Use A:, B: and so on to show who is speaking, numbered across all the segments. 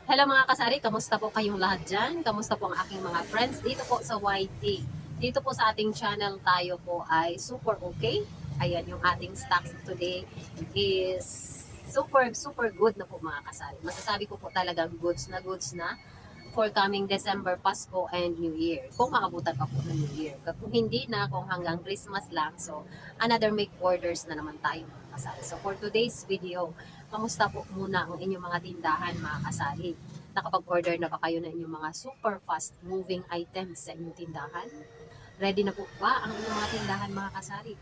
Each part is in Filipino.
A: Hello mga kasari, kamusta po kayong lahat dyan? Kamusta po ang aking mga friends dito po sa YT? Dito po sa ating channel tayo po ay super okay. Ayan, yung ating stocks today is super good na po mga kasari. Masasabi ko po talagang goods na for coming December, Pasko, and New Year. Kung maabutan pa po ng New Year. Kung hindi na, kung hanggang Christmas lang, so another make orders na naman tayo mga kasari. So for today's video, kamusta po muna ang inyong mga tindahan mga kasari? Nakapag-order na ba kayo ng inyong mga super fast moving items sa inyong tindahan? Ready na po ba ang inyong mga tindahan mga kasari?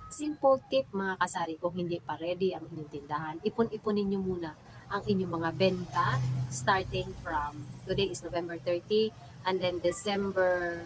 A: Simple tip mga kasari, kung hindi pa ready ang inyong tindahan, ipon-iponin nyo muna ang inyong mga benta starting from, today is November 30, and then December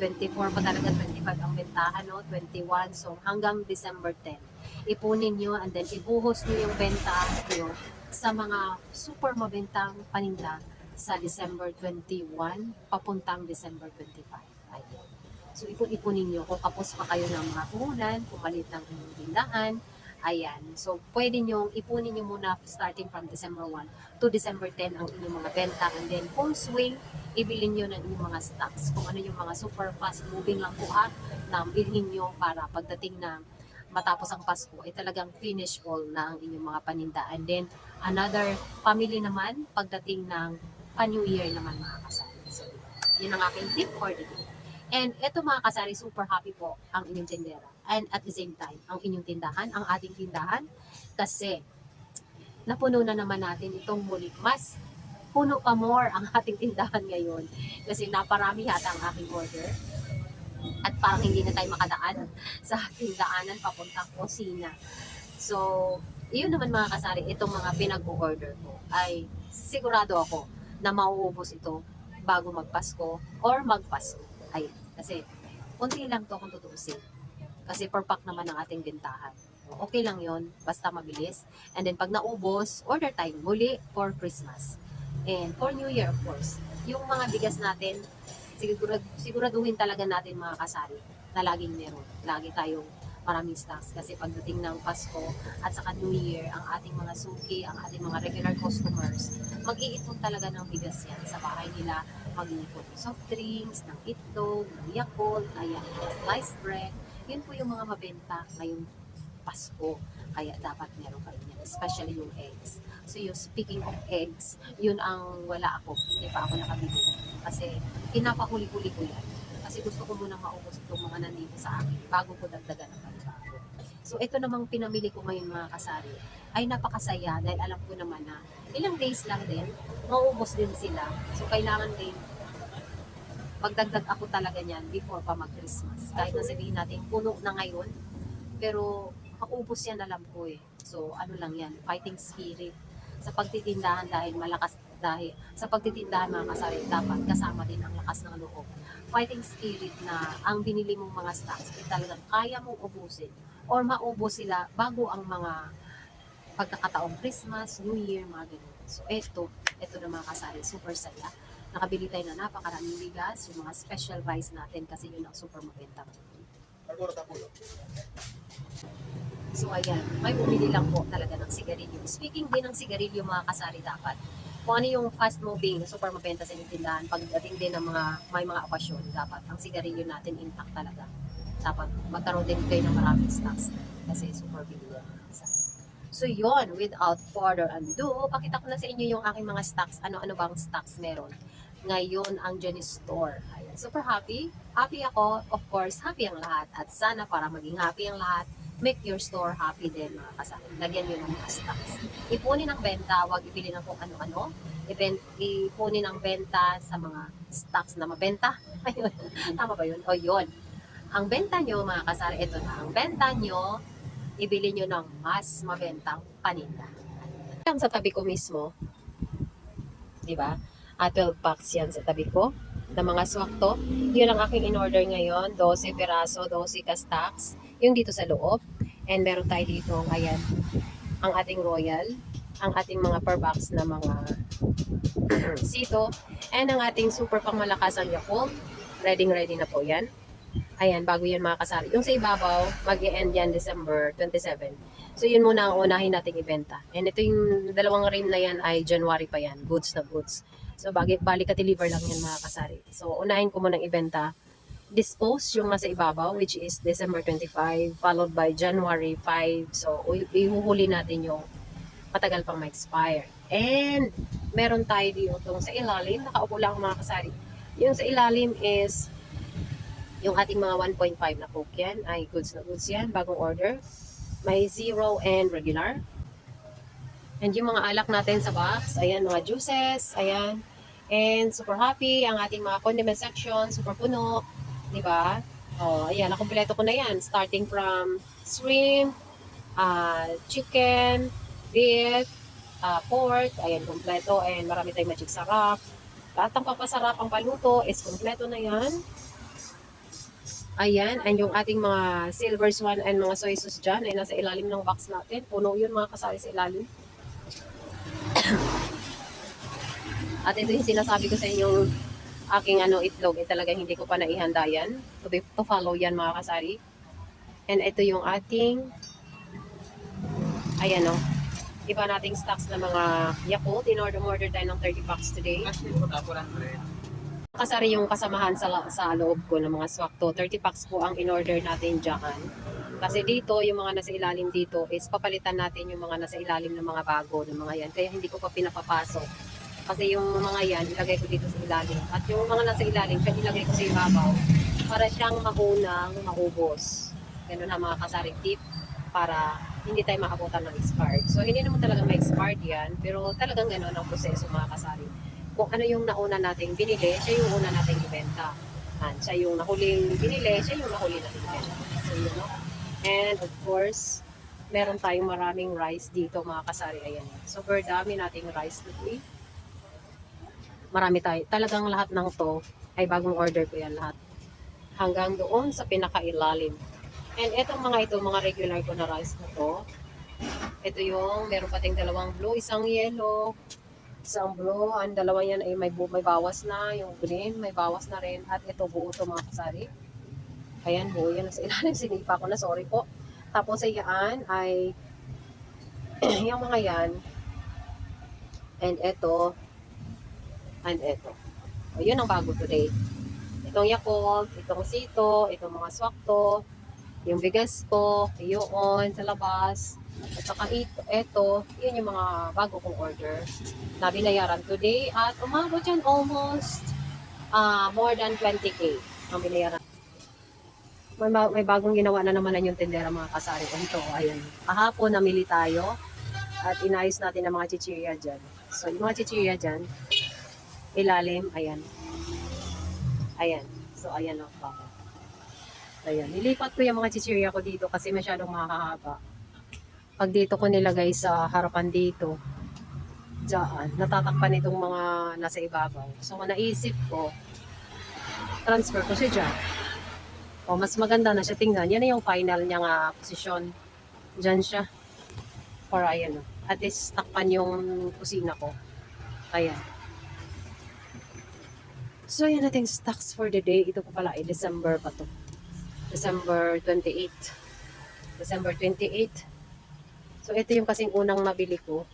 A: 24 pa talaga, 25 ang bentahan, no? 21, so hanggang December 10. Ipunin nyo and then ibuhos nyo yung benta nyo sa mga super mabentang paninda sa December 21 papuntang December 25. Ayun. So, ipon-iponin nyo kung kapos pa kayo ng mga puhunan, kung malit ng inyong tindahan. Ayan. So, pwede nyo ipunin nyo muna starting from December 1 to December 10 ang inyong mga benta. And then, kung swing, ibilin nyo ng inyong mga stocks. Kung ano yung mga super fast moving lang po na bilhin nyo para pagdating na matapos ang Pasko ay talagang finish all na ang inyong mga paninda. And then, another family naman, pagdating ng pa-New Year naman mga kasari. So, yun ang aking tip for the day. And eto mga kasari, super happy po ang inyong tindera. And at the same time, ang inyong tindahan, ang ating tindahan, kasi napuno na naman natin itong muli. Mas puno pa more ang ating tindahan ngayon kasi naparami yata ang aking order at parang hindi na tayo makadaan sa ating daanan papuntang kusina. So, yun naman mga kasari, itong mga pinag-order ko ay sigurado ako na mauubos ito bago magpasko or magpasko. Ay, kasi konti lang to kung tutuusin. Kasi per pack naman ang ating bentahan. Okay lang yon, basta mabilis. And then pag naubos, order tayo muli for Christmas. And for New Year, of course. Yung mga bigas natin, siguraduhin talaga natin mga kasari na laging meron. Lagi tayong maraming stocks kasi pagdating ng Pasko at saka New Year, ang ating mga suki, ang ating mga regular customers, mag-iipon talaga ng bigas yan sa bahay nila. Mag-iipon ng soft drinks, ng itlog, ng Yakult, ayan, sliced bread. Yun po yung mga mabenta ngayong Pasko. Kaya dapat meron kayo yan, especially yung eggs. So yung speaking of eggs, yun ang wala ako. Hindi pa ako nakabili. Kasi pinapahuli-huli ko yan. Kasi gusto ko munang maubos itong mga nandito sa akin bago ko dagdagan ng panibago. So ito namang pinamili ko ngayon mga kasari ay napakasaya dahil alam ko naman na ilang days lang din, maubos din sila. So kailangan din magdagdag ako talaga niyan before pa mag-Christmas. Kahit na sabihin natin puno na ngayon, pero maubos yan alam ko eh. So ano lang yan, fighting spirit sa pagtitindahan dahil malakas dahil sa pagtitindahan mga kasari dapat kasama din ang lakas ng loob. Fighting spirit na ang binili mong mga stocks ay talagang kaya mong ubusin or maubos sila bago ang mga pagkakataong Christmas, New Year, mga ganun. So ito na mga kasari, super saya. Nakabili tayo na napakaraming bigas, yung mga special rice natin kasi yun ang super mabenta. So ayan, may bumili lang po talaga ng sigarilyo. Speaking din ng sigarilyo mga kasari dapat, kung ano yung fast moving, super mabenta sa inyong tindahan, pagdating din ng may mga okasyon, dapat ang sigarilyo natin intact talaga. Dapat magkaroon din kayo ng maraming stocks kasi super bili yan. So yon, without further ado, pakita ko na sa inyo yung aking mga stocks. Ano-ano bang stocks meron ngayon ang Jenny Store. Ayan, super happy. Happy ako, of course, happy ang lahat. At sana para maging happy ang lahat, make your store happy din mga kasama. Lagyan nyo ng mga stocks. Ipunin ang benta, wag ibili ng kung ano-ano. Ipunin ang benta sa mga stocks na mabenta. Ayun, tama ba yun? O yun. Ang benta nyo mga kasari, ito na. Ang benta nyo, ibili nyo ng mas mabentang paninda. Yan sa tabi ko mismo, di ba? 12 packs yan sa tabi ko na mga swakto. Yun ang aking in-order ngayon, 12 peraso, 12 ka-stocks. Yung dito sa loob. And meron tayo dito, ayan, ang ating royal, ang ating mga per box na mga sito, and ang ating super pangmalakas ang Yakult. Ready na po yan. Ayan, bago yan mga kasari. Yung sa ibabaw, mag-e-end yan December 27. So yun muna ang unahin nating ibenta. And ito yung dalawang rim na yan ay January pa yan, goods na goods. So bali ka-deliver lang yan mga kasari. So unahin ko munang ibenta, dispose yung nasa ibabaw, which is December 25, followed by January 5. So ihuhuli natin yung matagal pang ma-expire. And meron tayo dito sa ilalim, nakaupo lang mga kasari. Yung sa ilalim is yung ating mga 1.5 na Coke yan, ay goods na goods yan, bagong order. May zero and regular. And yung mga alak natin sa box, ayan, mga juices, ayan. And super happy, ang ating mga condiment section, super puno, di ba? Oh, ayan, nakumpleto ko na yan. Starting from shrimp, chicken, beef, pork, ayan, kompleto. And marami tayong magic sarap. Lahat ng papasarap ang paluto is kompleto na yan. Ayan, and yung ating mga silver swan and mga soy sauce dyan ay nasa ilalim ng box natin. Puno yun mga kasari sa ilalim. At ito yung sinasabi ko sa inyong aking itlog, talagang hindi ko pa naihanda yan. To follow yan mga kasari. And ito yung ating, ayan iba nating stocks na mga Yakult. In-order tayo ng 30 packs today. Kasari yung kasamahan sa loob ko ng mga swakto. 30 packs po ang in-order natin dyan. Kasi dito, yung mga nasa ilalim dito is papalitan natin yung mga nasa ilalim ng mga bago ng mga yan. Kaya hindi ko pa pinapapasok. Kasi yung mga yan, ilagay ko dito sa ilalim. At yung mga nasa ilalim, kaya ilagay ko sa ibabaw para siyang maunang maubos. Ganun ang mga kasaring tip para hindi tayo makabutan ng expired. So, hindi naman talaga ma-expired yan, pero talagang ganun ang proseso mga kasaring. Kung ano yung nauna nating binili, siya yung una nating ibenta. Siya yung nahuling binili, siya yung nahuling nating ibenta. So, yun, no? And of course, meron tayong maraming rice dito mga kasari. Ayan. Super dami nating rice today. Marami tayo. Talagang lahat ng to ay bagong order ko yan lahat. Hanggang doon sa pinakailalim. And etong mga ito, mga regular ko na rice na to. Ito yung, meron pating dalawang blue, isang yellow, isang blue. Ang dalawa yan ay may bawas na. Yung green, may bawas na rin. At ito buo to mga kasari. Ayan, buo yan. Sa ilalim, sinipa ko na. Sorry po. Tapos yan ay yung mga yan. And ito. And ito. O, yun ang bago today. Itong Yakult, itong Sito, itong mga swakto, yung bigas ko, yun sa labas. At saka ito, yun yung mga bago kong order na binayaran today. At umabot yan almost more than 20K ang binayaran. May bagong ginawa na naman yung tindera mga kasari. Ito, ayan. Kahapon namili tayo at inayos natin ang mga chichirya dyan. So, yung mga chichirya dyan, ilalim, ayan. Ayan. So, ayan o. Ayan. Nilipat ko yung mga chichirya ko dito kasi masyadong mahahaba. Pag dito ko nilagay sa harapan dito, dyan, natatakpan itong mga nasa ibabaw. So, naisip ko, transfer ko siya dyan. O, mas maganda na siya tingnan. Yan na yung final niya nga posisyon. Dyan siya. Para ayan o. At least takpan yung kusina ko. Ayan. So, yan nating stocks for the day. Ito pa pala ay December pa to. December 28. December 28. So, ito yung kasing unang nabili ko.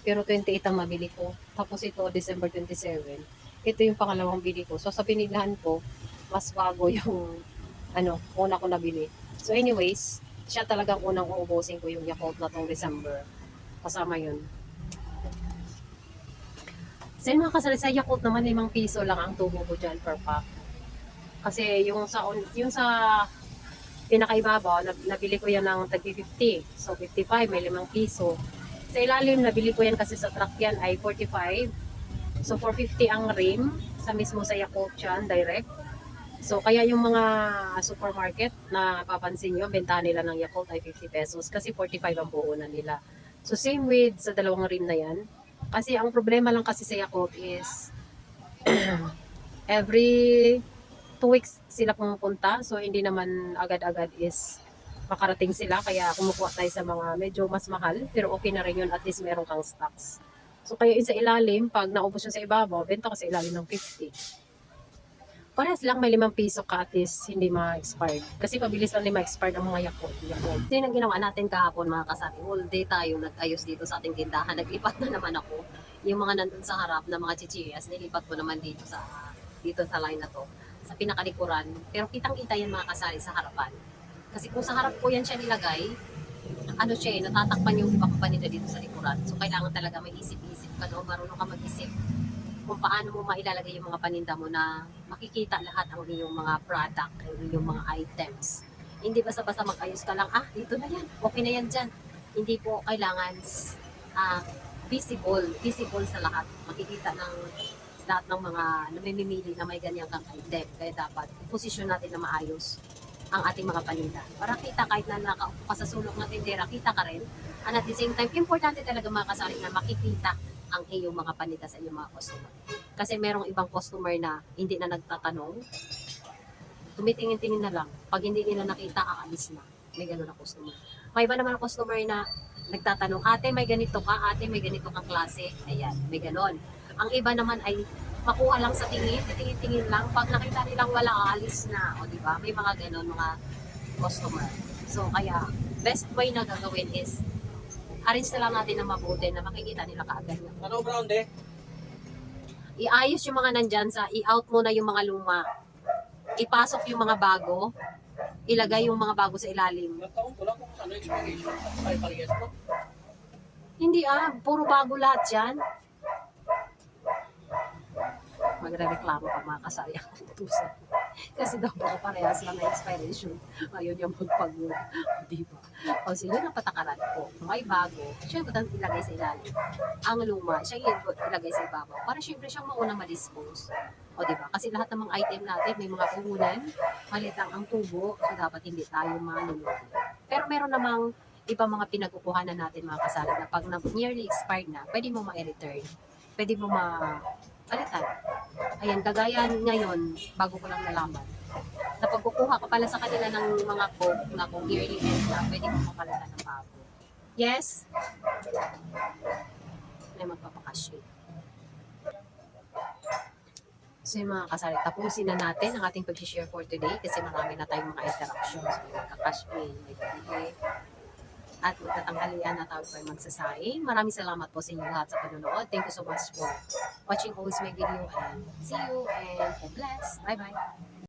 A: Pero 28 ang mabili ko. Tapos ito, December 27. Ito yung pangalawang bili ko. So, sa binilahan ko, mas bago yung una ko nabili. So, anyways, siya talagang unang uubusin ko yung Yakult na tong December. Kasama yun. Sa mga kasali sa Yakult naman, 5 piso lang ang tubo ko dyan per pack. Kasi yung sa pinakaibabaw, nabili ko yan ng tag 50. So 55, may 5 piso. Sa ilalim, nabili ko yan kasi sa truck yan ay 45. So 450 ang rim sa mismo sa Yakult yan, direct. So kaya yung mga supermarket na papansin nyo, bentahan nila ng Yakult ay 50 pesos kasi 45 ang buo na nila. So same with sa dalawang rim na yan. Kasi ang problema lang kasi sa Yakult is every 2 weeks sila pumupunta. So, hindi naman agad-agad is makarating sila. Kaya kumukuha tayo sa mga medyo mas mahal. Pero okay na rin yun. At least meron kang stocks. So, kaya yun sa ilalim, pag naubos yun sa ibabaw, benta ko sa ilalim ng 50. Parehas lang may 5 piso ka at least hindi ma-expired. Kasi pabilis lang din ma-expired ang mga Yakult. Yakult. Ito yung ginawa natin kahapon mga kasari. All day tayo nag-ayos dito sa ating tindahan. Naglipat na naman ako. Yung mga nandun sa harap na mga chichirias, nilipat ko naman dito sa line na to. Sa pinakalikuran. Pero kitang-kita yan mga kasari sa harapan. Kasi kung sa harap ko yan siya nilagay, ano siya natatakpan yung iba pa nila dito sa likuran. So kailangan talaga may isip-isip ka, no? Marunong ka mag-isip kung paano mo mailalagay yung mga paninda mo na makikita lahat ang iyong mga product, ang iyong mga items. Hindi basta-basta mag-ayos ka lang, dito na yan, okay na yan dyan. Hindi po kailangan visible sa lahat. Makikita ng lahat ng mga namimili na may ganyan kang item. Kaya dapat posisyon natin na maayos ang ating mga paninda. Para kita kahit na nakaupo ka sa sulok ng tindera, kita ka rin. And at the same time, importante talaga mga kasari na makikita ang iyong mga paninda sa iyong mga customer. Kasi merong ibang customer na hindi na nagtatanong, tumitingin-tingin na lang. Pag hindi nila nakita, aalis na. May ganun na customer. May iba naman ang customer na nagtatanong, ate may ganito ka, ate may ganito kang klase. Ayan, may ganun. Ang iba naman ay makuha lang sa tingin, tingin-tingin lang. Pag nakita nilang wala, aalis na. O diba? May mga ganun mga customer. So kaya, best way na gagawin is arrange na lang natin na mabuti na makikita nila kaagad.
B: Ano brown de?
A: Iayos yung mga nandyan i-out mo na yung mga luma. Ipasok yung mga bago. Ilagay yung mga bago sa ilalim.
B: Nagtaon ko lang kung ano expiration. Ay, parehas to.
A: Hindi puro bago lahat yan. Magre-reklamo pa mga kasari ako tutusan. Kasi daw baka parehas lang na expiration. Ayun yung magpagod. Diba? O sige na patakaran ko. May bago, siya yung ilagay sa ilalim. Ang luma, siya yung ilagay sa ibabaw. Para syempre siyang maunang ma-dispose. O diba? Kasi lahat ng mga item natin, may mga puhunan, malit lang ang tubo, so dapat hindi tayo manunod. Pero meron namang ibang mga pinagkukuhanan natin mga kasari na pag nearly expired na, pwede mo ma-return. Pwede mo palitan. Ayan, kagaya ngayon, bago ko lang nalaman, na pagkukuha ka pala sa kanila ng mga coke na kung yearly end na, pwede mo mapalitan ng bago. Yes? May magpapakash in. So yung mga kasari, tapusin na natin ang ating pag-share for today kasi marami na tayong mga interactions. May magka-cash in, may bibili, at magtatanghalian na tayo pa magsasaing. Maraming salamat po sa inyo lahat sa panonood. Thank you so much for watching always my video and see you and God bless. Bye-bye.